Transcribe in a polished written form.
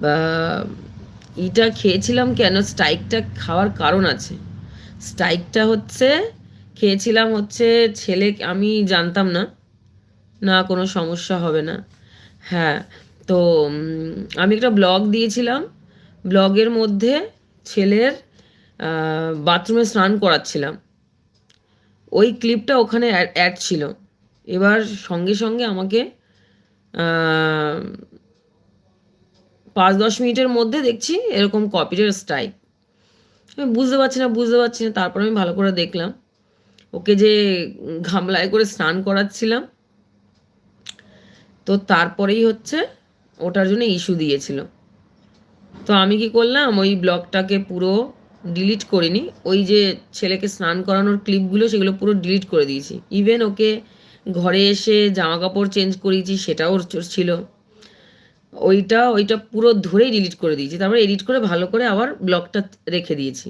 বা ইটা খেয়েছিলাম কেন, স্ট্রাইকটা খাওয়ার কারণ আছে। স্ট্রাইকটা হচ্ছে খেয়েছিলাম হচ্ছে ছেলে, আমি জানতাম না না কোনো সমস্যা হবে না। হ্যাঁ, তো আমি একটা ব্লগ দিয়েছিলাম, ব্লগের মধ্যে ছেলের বাথরুমে স্নান করাচ্ছিলাম, ওই ক্লিপটা ওখানে অ্যাড ছিল। এবার সঙ্গে সঙ্গে আমাকে 5-10 মিনিটের মধ্যে দেখছি এরকম কপিরাইট স্ট্রাইক। আমি বুঝতে পারছি না, তারপর আমি ভালো করে দেখলাম ওকে যে গামলায় করে স্নান করাচ্ছিলাম, তো তারপরেই হচ্ছে ওটার জন্য ইস্যু দিয়েছিল। তো আমি কি করলাম, ওই ব্লগটাকে পুরো ডিলিট করিনি, ওই যে ছেলেকে স্নান করানোর ক্লিপগুলো সেগুলো পুরো ডিলিট করে দিয়েছি। ইভেন ওকে ঘরে এসে জামা কাপড় চেঞ্জ করিয়েছি, সেটাও ছিল। ওইটা পুরো ধরেই ডিলিট করে দিয়েছি, তারপরে এডিট করে ভালো করে আবার ব্লগটা রেখে দিয়েছি।